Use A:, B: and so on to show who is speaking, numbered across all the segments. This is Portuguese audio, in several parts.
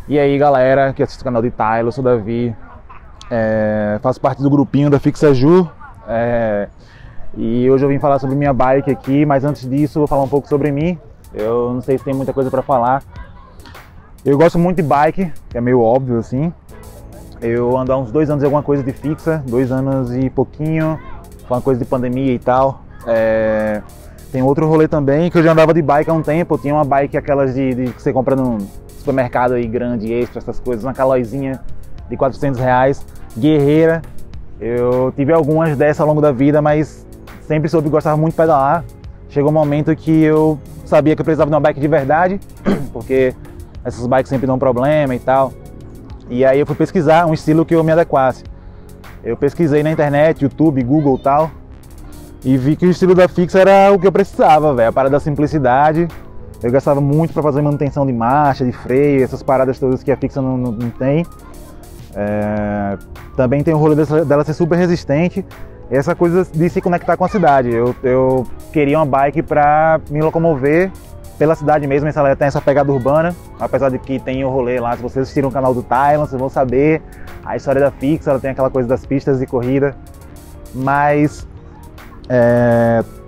A: E aí galera que assiste o canal de Tyler, eu sou o Davi, faço parte do grupinho da Fixaju, e hoje eu vim falar sobre minha bike aqui, mas antes disso eu vou falar um pouco sobre mim. Eu não sei se tem muita coisa para falar. Eu gosto muito de bike, que é meio óbvio assim. Eu ando há uns 2 anos em alguma coisa de fixa, 2 anos e pouquinho, foi uma coisa de pandemia e tal. Tem outro rolê também, que eu já andava de bike há um tempo. Eu tinha uma bike aquelas de que você compra num supermercado aí grande, extra, essas coisas, uma Calóizinha de R$400, guerreira. Eu tive algumas dessas ao longo da vida, mas sempre soube que gostava muito de pedalar. Chegou um momento que eu sabia que eu precisava de uma bike de verdade, porque essas bikes sempre dão problema e tal. E aí eu fui pesquisar um estilo que eu me adequasse. Eu pesquisei na internet, YouTube, Google e tal, e vi que o estilo da Fixa era o que eu precisava, velho. A parada da simplicidade. Eu gastava muito para fazer manutenção de marcha, de freio, essas paradas todas que a Fixa não tem. Também tem o rolê dela ser super resistente. Essa coisa de se conectar com a cidade. Eu queria uma bike para me locomover pela cidade mesmo. Ela tem essa pegada urbana, apesar de que tem o rolê lá. Se vocês assistiram o canal do Thailand, vocês vão saber a história da Fixa. Ela tem aquela coisa das pistas de corrida, mas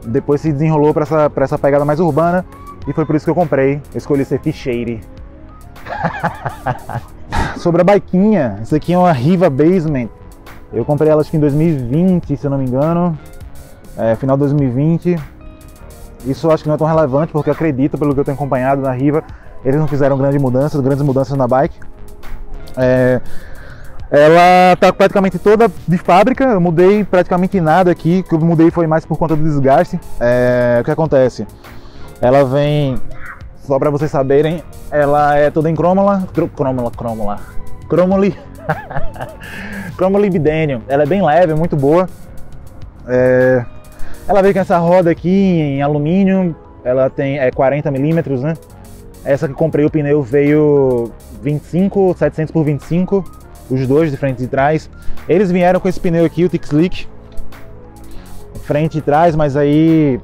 A: depois se desenrolou para essa pegada mais urbana. E foi por isso que eu comprei. Eu escolhi ser Ficheire. Sobre a biquinha, isso aqui é uma Riva Basement. Eu comprei ela acho que em 2020, se eu não me engano. Final de 2020. Isso eu acho que não é tão relevante, porque eu acredito, pelo que eu tenho acompanhado na Riva, eles não fizeram grandes mudanças na bike. Ela tá praticamente toda de fábrica. Eu mudei praticamente nada aqui. O que eu mudei foi mais por conta do desgaste. O que acontece? Ela vem, só para vocês saberem, ela é toda em Chromoly Bidênio. Ela é bem leve, muito boa. Ela veio com essa roda aqui em alumínio, ela tem 40 milímetros, né? Essa que eu comprei, o pneu veio 25, 700 por 25, os dois de frente e de trás. Eles vieram com esse pneu aqui, o Thick Slick, frente e trás, mas aí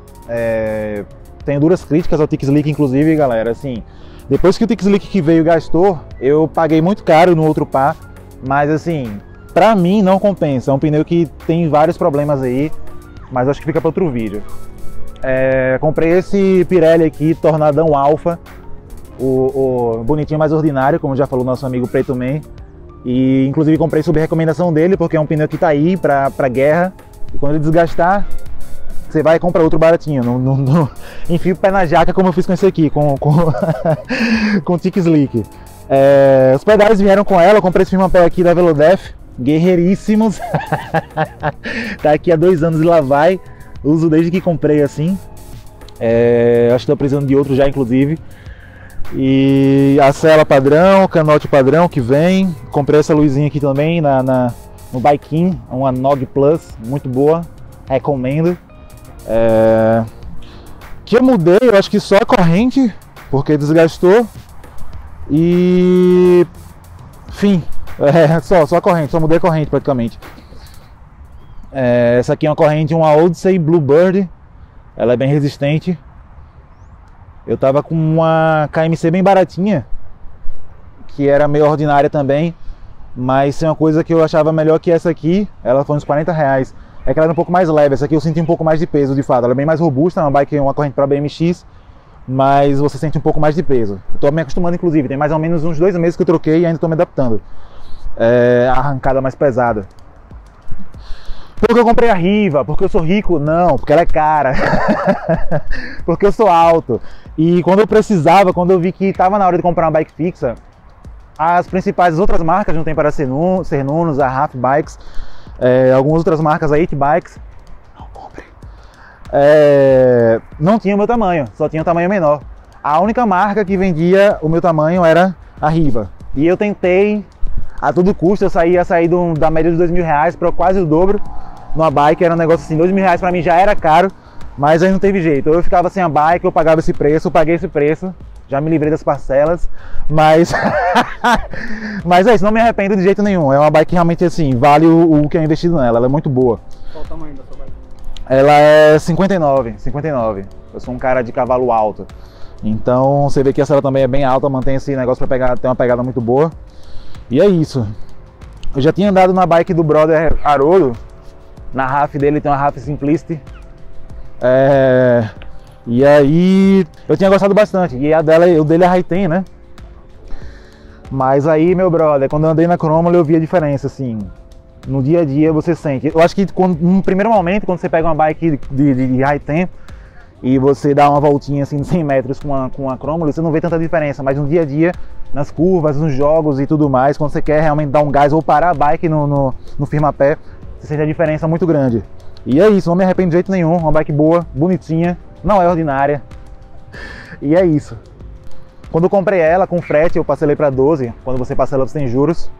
A: tenho duras críticas ao Thick Slick, inclusive, galera. Assim, depois que o Thick Slick que veio gastou, eu paguei muito caro no outro par, mas assim, pra mim não compensa. É um pneu que tem vários problemas aí, mas acho que fica para outro vídeo. Comprei esse Pirelli aqui, Tornadão Alpha, o bonitinho mais ordinário, como já falou nosso amigo Preto Man. E inclusive comprei sob recomendação dele, porque é um pneu que tá aí pra guerra, e quando ele desgastar, você vai comprar outro baratinho, não enfia o pé na jaca como eu fiz com esse aqui, com o Thick Slick. Os pedais vieram com ela. Eu comprei esse firma-pé aqui da Velodef, guerreiríssimos. Tá aqui há 2 anos e lá vai. Uso desde que comprei assim. Acho que estou precisando de outro já, inclusive. E a sela padrão, canote padrão que vem. Comprei essa luzinha aqui também no Baikin, uma Nog Plus, muito boa, recomendo. Que eu mudei, eu acho que só a corrente, porque desgastou. E enfim, só a corrente, só mudei a corrente praticamente. Essa aqui é uma corrente, uma Odyssey Bluebird. Ela é bem resistente. Eu tava com uma KMC bem baratinha, que era meio ordinária também, mas é uma coisa que eu achava melhor que essa aqui. Ela foi uns R$40. É que ela era um pouco mais leve. Essa aqui eu senti um pouco mais de peso, de fato. Ela é bem mais robusta, é uma bike, uma corrente para BMX, mas você sente um pouco mais de peso. Eu tô me acostumando, inclusive. Tem mais ou menos uns 2 meses que eu troquei e ainda tô me adaptando. A arrancada mais pesada. Porque eu comprei a Riva? Porque eu sou rico? Não, porque ela é cara. Porque eu sou alto. E quando eu precisava, quando eu vi que estava na hora de comprar uma bike fixa, as principais outras marcas, não tem para Cernunos, a Half Bikes, algumas outras marcas, a 8 Bikes, não comprei, não tinha o meu tamanho, só tinha um tamanho menor. A única marca que vendia o meu tamanho era a Riva. E eu tentei, a todo custo, eu ia sair da média de R$2.000 para quase o dobro numa bike. Era um negócio assim, R$2.000 para mim já era caro, mas aí não teve jeito. Eu ficava sem a bike, eu pagava esse preço, eu paguei esse preço. Já me livrei das parcelas, mas mas é isso, não me arrependo de jeito nenhum. É uma bike que realmente assim, vale o que eu investi nela, ela é muito boa.
B: Qual o tamanho da sua bike?
A: Ela é 59. Eu sou um cara de cavalo alto. Então você vê que essa ela também é bem alta, mantém esse negócio para pegar, tem uma pegada muito boa. E é isso. Eu já tinha andado na bike do brother Haroldo, na RAF dele tem uma RAF Simplicity. E aí eu tinha gostado bastante, e a dele é Hi-Ten, né? Mas aí, meu brother, quando eu andei na Chromo eu vi a diferença, assim. No dia a dia você sente. Eu acho que no primeiro momento, quando você pega uma bike de Hi-Ten e você dá uma voltinha assim de 100 metros com a Chromo, você não vê tanta diferença, mas no dia a dia, nas curvas, nos jogos e tudo mais, quando você quer realmente dar um gás ou parar a bike no firma-pé, você sente a diferença muito grande. E é isso, não me arrependo de jeito nenhum, uma bike boa, bonitinha, não é ordinária. E é isso. Quando eu comprei ela com frete, eu parcelei para 12, quando você parcela sem juros.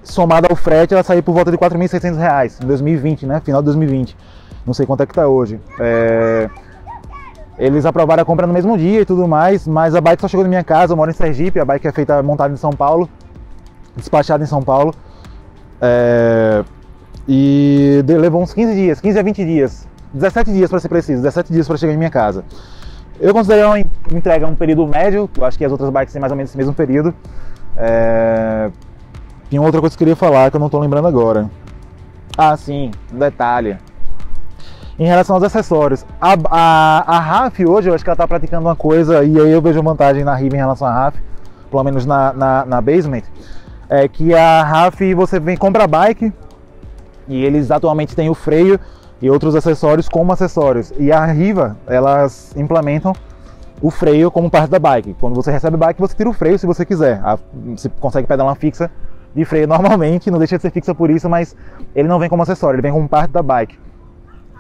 A: Somada ao frete, ela saiu por volta de R$4.600 em 2020, né? Final de 2020. Não sei quanto é que tá hoje. Eles aprovaram a compra no mesmo dia e tudo mais, mas a bike só chegou na minha casa. Eu moro em Sergipe, a bike é montada em São Paulo, despachada em São Paulo. E levou uns 15 dias, 15 a 20 dias, 17 dias para ser preciso, 17 dias para chegar em minha casa. Eu considerei uma entrega um período médio, eu acho que as outras bikes têm mais ou menos esse mesmo período. Tem outra coisa que eu queria falar que eu não estou lembrando agora. Ah, sim, um detalhe. Em relação aos acessórios, a RAF hoje, eu acho que ela está praticando uma coisa, e aí eu vejo vantagem na Riva em relação à RAF, pelo menos na Basement, é que a RAF você compra a bike, e eles atualmente têm o freio e outros acessórios como acessórios. E a Riva, elas implementam o freio como parte da bike. Quando você recebe a bike, você tira o freio se você quiser. Você consegue pedalar uma fixa de freio normalmente, não deixa de ser fixa por isso, mas ele não vem como acessório, ele vem como parte da bike.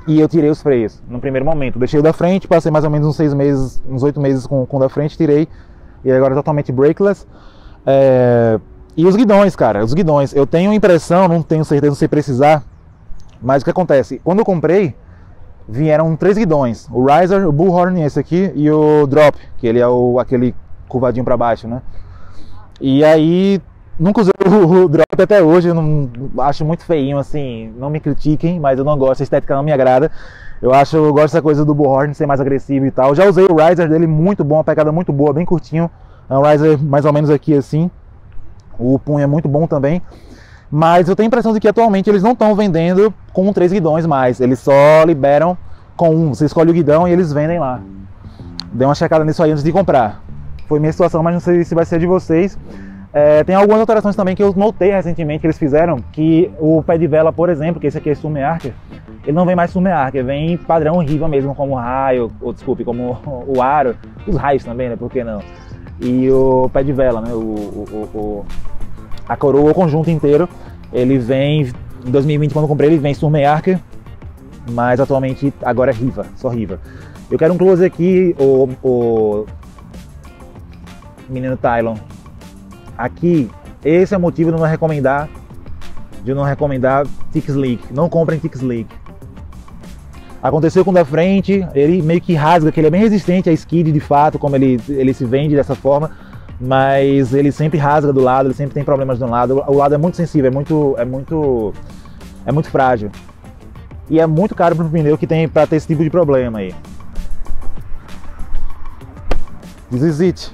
A: E eu tirei os freios no primeiro momento. Deixei o da frente, passei mais ou menos uns 6 meses, uns 8 meses com o da frente, tirei. E agora é totalmente brakeless. E os guidões, cara, os guidões. Eu tenho impressão, não tenho certeza, não sei precisar, mas o que acontece? Quando eu comprei, vieram 3 guidões. O Riser, o Bullhorn, esse aqui, e o Drop, que ele é aquele curvadinho para baixo, né? E aí, nunca usei o Drop até hoje, eu não acho muito feinho, assim, não me critiquem, mas eu não gosto, a estética não me agrada. Eu gosto dessa coisa do Bullhorn ser mais agressivo e tal. Já usei o Riser dele, muito bom, uma pegada muito boa, bem curtinho. É um Riser mais ou menos aqui assim. O punho é muito bom também, mas eu tenho a impressão de que atualmente eles não estão vendendo com 3 guidões mais, eles só liberam com um. Você escolhe o guidão e eles vendem lá. Dei uma checada nisso aí antes de comprar. Foi minha situação, mas não sei se vai ser de vocês. Tem algumas alterações também que eu notei recentemente que eles fizeram, que o pé de vela, por exemplo, que esse aqui é Summit Archer, ele não vem mais Summit Archer, vem padrão Riva mesmo, como o raio, ou desculpe, como o aro, os raios também, né, por que não? E o pé de vela, né, a coroa, o conjunto inteiro, ele vem, em 2020 quando eu comprei, ele vem Summit Archer, mas atualmente agora é Riva, só Riva. Eu quero um close aqui, o menino Tylon. Aqui, esse é o motivo de eu não recomendar Tick Slick. Não comprem Tick Slick. Aconteceu com o da frente, ele meio que rasga, que ele é bem resistente a skid de fato, como ele se vende dessa forma, mas ele sempre rasga do lado, ele sempre tem problemas do lado. O lado é muito sensível, é muito frágil. E é muito caro para o pneu que tem para ter esse tipo de problema aí. This is it.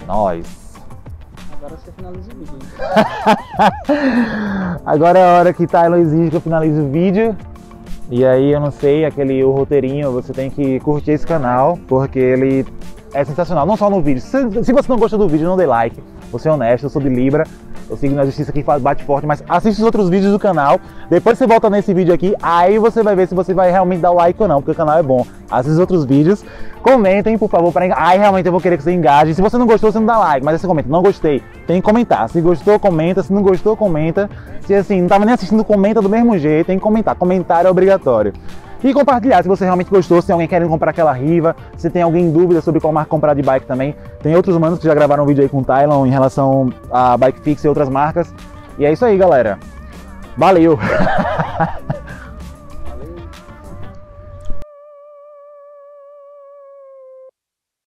A: Nice.
B: Agora você finaliza o vídeo.
A: Agora é a hora que Tylon exige que eu finalize o vídeo. E aí eu não sei, o roteirinho, você tem que curtir esse canal, porque ele é sensacional, não só no vídeo. Se você não gostou do vídeo, não dê like. Vou ser honesto, eu sou de Libra, eu sigo na justiça que bate forte, mas assiste os outros vídeos do canal. Depois você volta nesse vídeo aqui, aí você vai ver se você vai realmente dar o like ou não, porque o canal é bom. Assiste os outros vídeos, comentem, por favor, aí realmente eu vou querer que você engaje. Se você não gostou, você não dá like, mas aí você comenta, não gostei, tem que comentar. Se gostou, comenta, se não gostou, comenta. Se assim, não tava nem assistindo, comenta do mesmo jeito, tem que comentar. Comentário é obrigatório. E compartilhar se você realmente gostou, se tem alguém querendo comprar aquela Riva, se tem alguém em dúvida sobre qual marca comprar de bike também. Tem outros manos que já gravaram um vídeo aí com o Tylon em relação a Bike Fix e outras marcas. E é isso aí, galera. Valeu!